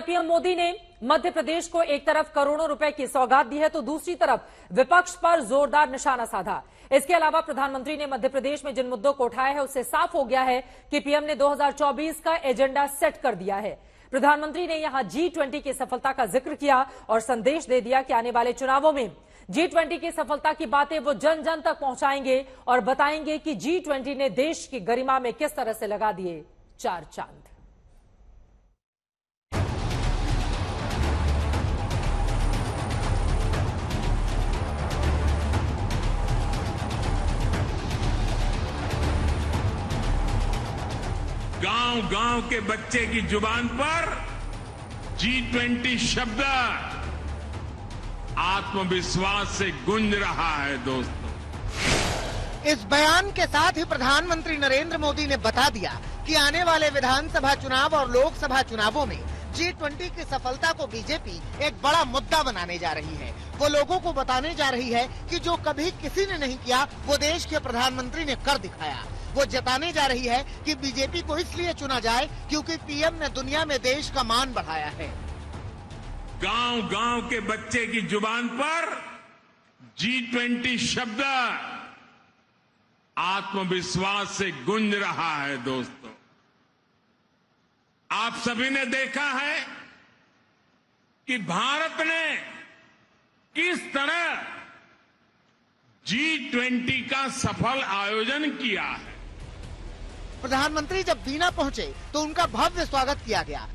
PM Modi ने मध्य प्रदेश को एक तरफ करोड़ों रुपए की सौगात दी है तो दूसरी तरफ विपक्ष पर जोरदार निशाना साधा। इसके अलावा प्रधानमंत्री ने मध्य प्रदेश में जिन मुद्दों को उठाया है उससे साफ हो गया है कि पीएम ने 2024 का एजेंडा सेट कर दिया है। प्रधानमंत्री ने यहां G20 की सफलता का जिक्र किया और संदेश दे दिया कि आने वाले चुनावों में G20 की सफलता की बातें वो जन जन तक पहुंचाएंगे और बताएंगे कि G20 ने देश की गरिमा में किस तरह से लगा दिए 4 चांद। गांव-गांव के बच्चे की जुबान पर G20 शब्द आत्मविश्वास से गूंज रहा है। दोस्तों, इस बयान के साथ ही प्रधानमंत्री नरेंद्र मोदी ने बता दिया कि आने वाले विधानसभा चुनाव और लोकसभा चुनावों में G20 की सफलता को बीजेपी एक बड़ा मुद्दा बनाने जा रही है। वो लोगों को बताने जा रही है कि जो कभी किसी ने नहीं किया वो देश के प्रधानमंत्री ने कर दिखाया। वो जताने जा रही है कि बीजेपी को इसलिए चुना जाए क्योंकि पीएम ने दुनिया में देश का मान बढ़ाया है। गांव-गांव के बच्चे की जुबान पर G20 शब्द आत्मविश्वास से गूंज रहा है। दोस्तों, आप सभी ने देखा है कि भारत ने किस तरह G20 का सफल आयोजन किया है। प्रधानमंत्री जब बीना पहुंचे तो उनका भव्य स्वागत किया गया।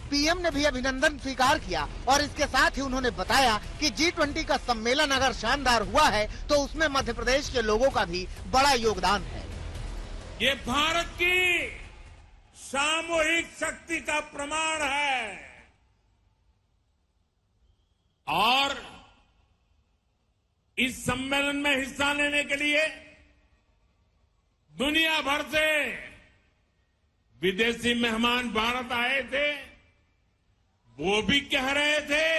पीएम ने भी अभिनंदन स्वीकार किया और इसके साथ ही उन्होंने बताया कि G20 का सम्मेलन अगर शानदार हुआ है तो उसमें मध्य प्रदेश के लोगों का भी बड़ा योगदान है। ये भारत की सामूहिक शक्ति का प्रमाण है और इस सम्मेलन में हिस्सा लेने के लिए दुनिया भर से विदेशी मेहमान भारत आए थे। वो भी कह रहे थे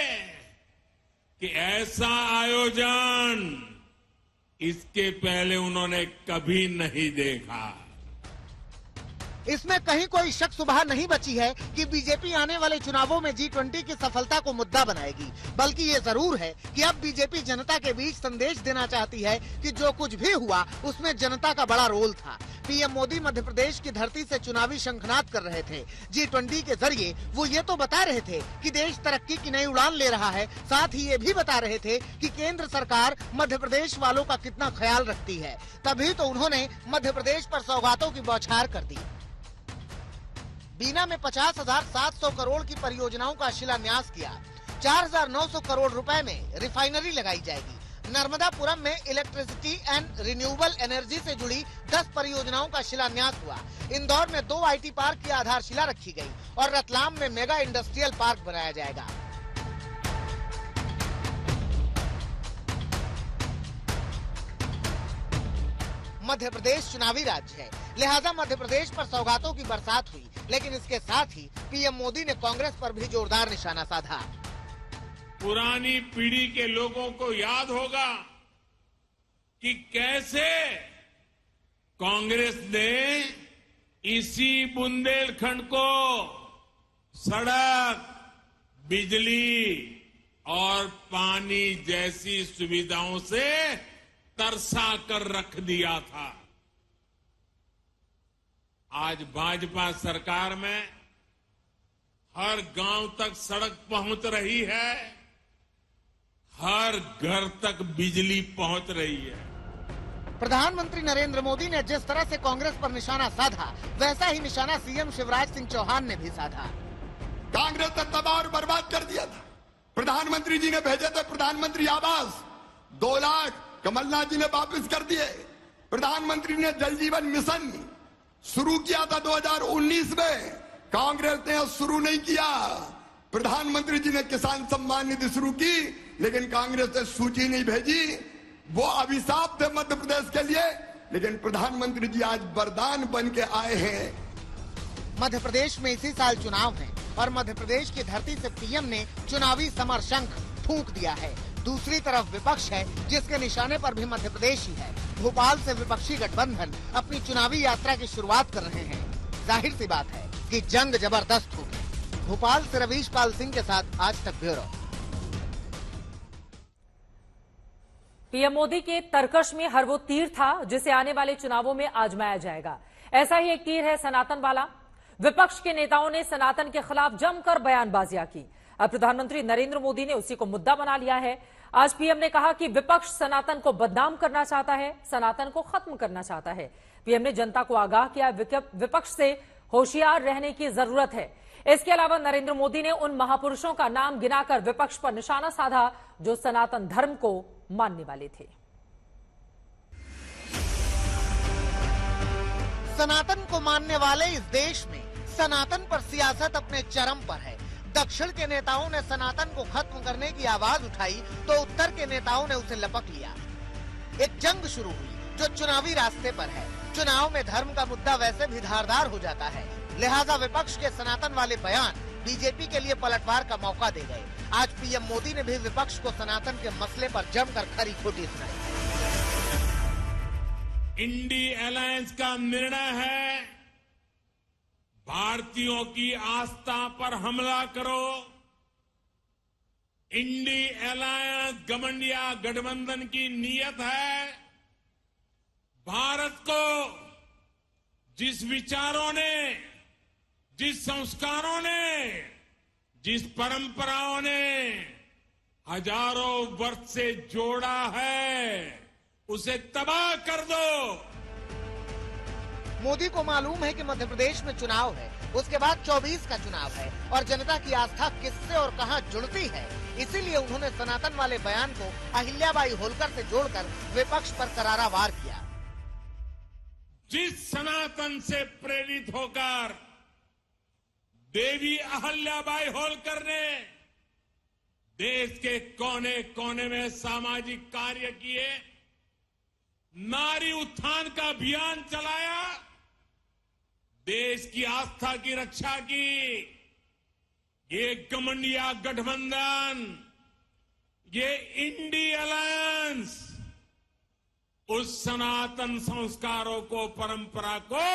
कि ऐसा आयोजन इसके पहले उन्होंने कभी नहीं देखा। इसमें कहीं कोई शक सुबह नहीं बची है कि बीजेपी आने वाले चुनावों में G20 की सफलता को मुद्दा बनाएगी। बल्कि ये जरूर है कि अब बीजेपी जनता के बीच संदेश देना चाहती है कि जो कुछ भी हुआ उसमें जनता का बड़ा रोल था। पीएम मोदी मध्य प्रदेश की धरती से चुनावी शंखनाद कर रहे थे। G20 के जरिए वो ये तो बता रहे थे कि देश तरक्की की नई उड़ान ले रहा है, साथ ही ये भी बता रहे थे कि केंद्र सरकार मध्य प्रदेश वालों का कितना ख्याल रखती है। तभी तो उन्होंने मध्य प्रदेश पर सौगातों की बौछार कर दी। बीना में 50,700 करोड़ की परियोजनाओं का शिलान्यास किया। 4,900 करोड़ रुपए में रिफाइनरी लगाई जाएगी। नर्मदापुरम में इलेक्ट्रिसिटी एंड रिन्यूएबल एनर्जी से जुड़ी 10 परियोजनाओं का शिलान्यास हुआ। इंदौर में 2 IT पार्क की आधारशिला रखी गई और रतलाम में मेगा इंडस्ट्रियल पार्क बनाया जाएगा। मध्य प्रदेश चुनावी राज्य है, लिहाजा मध्य प्रदेश पर सौगातों की बरसात हुई, लेकिन इसके साथ ही पीएम मोदी ने कांग्रेस पर भी जोरदार निशाना साधा। पुरानी पीढ़ी के लोगों को याद होगा कि कैसे कांग्रेस ने इसी बुंदेलखंड को सड़क, बिजली और पानी जैसी सुविधाओं से तरसा कर रख दिया था। आज भाजपा सरकार में हर गांव तक सड़क पहुंच रही है, हर घर तक बिजली पहुंच रही है। प्रधानमंत्री नरेंद्र मोदी ने जिस तरह से कांग्रेस पर निशाना साधा, वैसा ही निशाना सीएम शिवराज सिंह चौहान ने भी साधा। कांग्रेस ने तबाह और बर्बाद कर दिया था। प्रधानमंत्री जी ने भेजे थे प्रधानमंत्री आवास, 2 लाख कमलनाथ जी ने वापस कर दिए। प्रधानमंत्री ने जल जीवन मिशन शुरू किया था 2019 में, कांग्रेस ने शुरू नहीं किया। प्रधानमंत्री जी ने किसान सम्मान निधि शुरू की, लेकिन कांग्रेस ने सूची नहीं भेजी। वो अभिशाप थे मध्य प्रदेश के लिए, लेकिन प्रधानमंत्री जी आज वरदान बन के आए हैं। मध्य प्रदेश में इसी साल चुनाव है और मध्य प्रदेश की धरती से पीएम ने चुनावी समर शंख फूंक दिया है। दूसरी तरफ विपक्ष है जिसके निशाने पर भी मध्य प्रदेश ही है। भोपाल से विपक्षी गठबंधन अपनी चुनावी यात्रा की शुरुआत कर रहे हैं। जाहिर सी बात है कि जंग जबरदस्त होगी। भोपाल से रवीश पाल सिंह के साथ आज तक ब्यूरो। पीएम मोदी के तर्कश में हर वो तीर था जिसे आने वाले चुनावों में आजमाया जाएगा। ऐसा ही एक तीर है सनातन वाला। विपक्ष के नेताओं ने सनातन के खिलाफ जमकर बयानबाजियां की। अब प्रधानमंत्री नरेंद्र मोदी ने उसी को मुद्दा बना लिया है। आज पीएम ने कहा कि विपक्ष सनातन को बदनाम करना चाहता है, सनातन को खत्म करना चाहता है। पीएम ने जनता को आगाह किया विपक्ष से होशियार रहने की जरूरत है। इसके अलावा नरेंद्र मोदी ने उन महापुरुषों का नाम गिनाकर विपक्ष पर निशाना साधा जो सनातन धर्म को मानने वाले थे। सनातन को मानने वाले इस देश में सनातन पर सियासत अपने चरम पर है। दक्षिण के नेताओं ने सनातन को खत्म करने की आवाज उठाई तो उत्तर के नेताओं ने उसे लपक लिया। एक जंग शुरू हुई जो चुनावी रास्ते पर है। चुनाव में धर्म का मुद्दा वैसे भी धारदार हो जाता है, लिहाजा विपक्ष के सनातन वाले बयान बीजेपी के लिए पलटवार का मौका दे गए। आज पीएम मोदी ने भी विपक्ष को सनातन के मसले पर जमकर खरी खोटी सुनाई। इंडी अलायंस का निर्णय है भारतीयों की आस्था पर हमला करो। इंडी अलायंस गठबंधन गठबंधन की नीयत है भारत को जिस विचारों ने, जिस संस्कारों ने, जिस परंपराओं ने हजारों वर्ष से जोड़ा है उसे तबाह कर दो। मोदी को मालूम है कि मध्य प्रदेश में चुनाव है, उसके बाद 24 का चुनाव है और जनता की आस्था किससे और कहां जुड़ती है। इसीलिए उन्होंने सनातन वाले बयान को अहिल्याबाई होलकर से जोड़कर विपक्ष पर करारा वार किया। जिस सनातन से प्रेरित होकर देवी अहिल्याबाई होलकर ने देश के कोने कोने में सामाजिक कार्य किए, नारी उत्थान का अभियान चलाया, देश की आस्था की रक्षा की, ये गठबंधन गठबंधन, ये इंडी अलायंस उस सनातन संस्कारों को, परंपरा को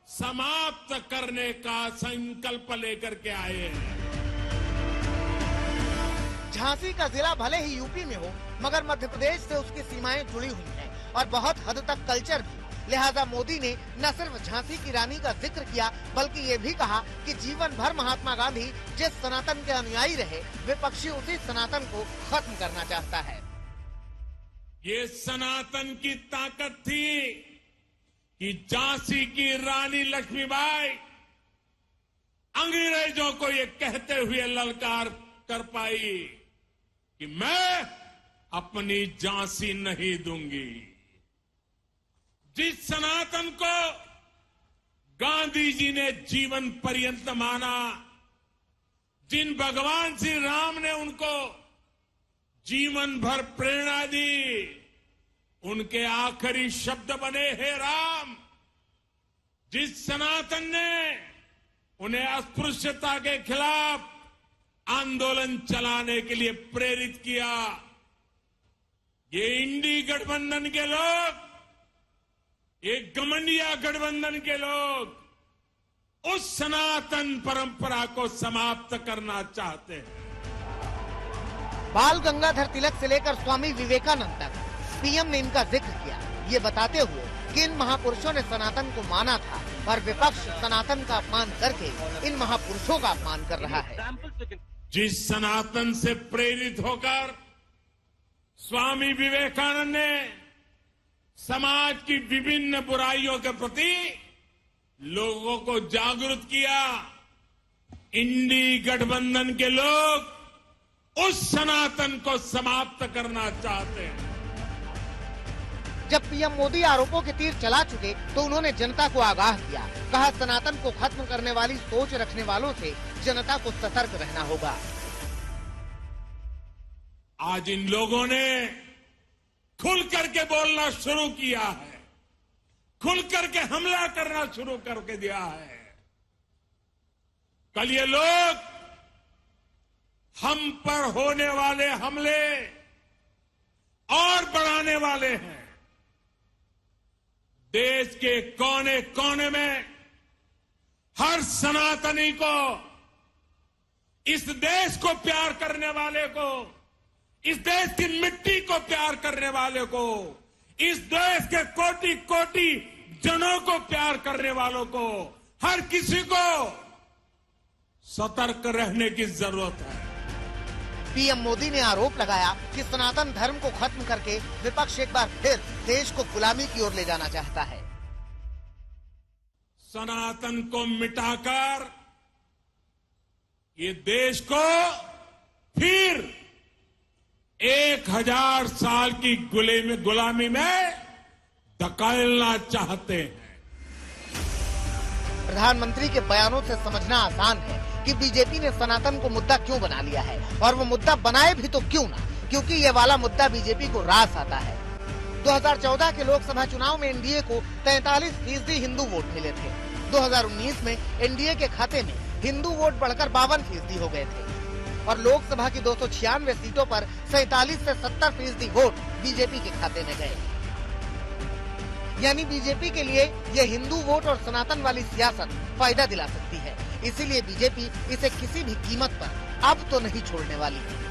समाप्त करने का संकल्प लेकर के आए हैं। झांसी का जिला भले ही यूपी में हो मगर मध्य प्रदेश से उसकी सीमाएं जुड़ी हुई हैं और बहुत हद तक कल्चर भी। लिहाजा मोदी ने न सिर्फ झांसी की रानी का जिक्र किया बल्कि ये भी कहा कि जीवन भर महात्मा गांधी जिस सनातन के अनुयायी रहे, विपक्षी उसी सनातन को खत्म करना चाहता है। ये सनातन की ताकत थी कि झांसी की रानी लक्ष्मीबाई अंग्रेजों को ये कहते हुए ललकार कर पाई कि मैं अपनी झांसी नहीं दूंगी। जिस सनातन को गांधी जी ने जीवन पर्यंत माना, जिन भगवान श्री राम ने उनको जीवन भर प्रेरणा दी, उनके आखिरी शब्द बने हे राम। जिस सनातन ने उन्हें अस्पृश्यता के खिलाफ आंदोलन चलाने के लिए प्रेरित किया, ये इंडी गठबंधन के लोग, ये गठबंधन गठबंधन के लोग उस सनातन परंपरा को समाप्त करना चाहते हैं। बाल गंगाधर तिलक से लेकर स्वामी विवेकानंद तक पीएम ने इनका जिक्र किया, ये बताते हुए कि इन महापुरुषों ने सनातन को माना था और विपक्ष सनातन का अपमान करके इन महापुरुषों का अपमान कर रहा है। जिस सनातन से प्रेरित होकर स्वामी विवेकानंद ने समाज की विभिन्न बुराइयों के प्रति लोगों को जागरूक किया, इंडी गठबंधन के लोग उस सनातन को समाप्त करना चाहते हैं। जब पीएम मोदी आरोपों के तीर चला चुके तो उन्होंने जनता को आगाह किया, कहा सनातन को खत्म करने वाली सोच रखने वालों से जनता को सतर्क रहना होगा। आज इन लोगों ने खुल करके बोलना शुरू किया है, खुल करके हमला करना शुरू करके दिया है। कल ये लोग हम पर होने वाले हमले और बढ़ाने वाले हैं। देश के कोने कोने में हर सनातनी को इस देश को प्यार करने वाले को, इस देश की मिट्टी को प्यार करने वाले को, इस देश के कोटि कोटि जनों को प्यार करने वालों को, हर किसी को सतर्क रहने की जरूरत है। पीएम मोदी ने आरोप लगाया कि सनातन धर्म को खत्म करके विपक्ष एक बार फिर देश को गुलामी की ओर ले जाना चाहता है। सनातन को मिटाकर ये देश को फिर 1000 साल की गुलामी में धकेलना चाहते हैं। प्रधानमंत्री के बयानों से समझना आसान है कि बीजेपी ने सनातन को मुद्दा क्यों बना लिया है, और वो मुद्दा बनाए भी तो क्यों ना, क्योंकि ये वाला मुद्दा बीजेपी को रास आता है। 2014 के लोकसभा चुनाव में एनडीए को 43% हिंदू वोट मिले थे। 2019 में एनडीए के खाते में हिंदू वोट बढ़कर 52% हो गए थे और लोकसभा की 296 सीटों पर 47 से 70% वोट बीजेपी के खाते में गए। यानी बीजेपी के लिए ये हिंदू वोट और सनातन वाली सियासत फायदा दिला सकती है, इसीलिए बीजेपी इसे किसी भी कीमत पर अब तो नहीं छोड़ने वाली है।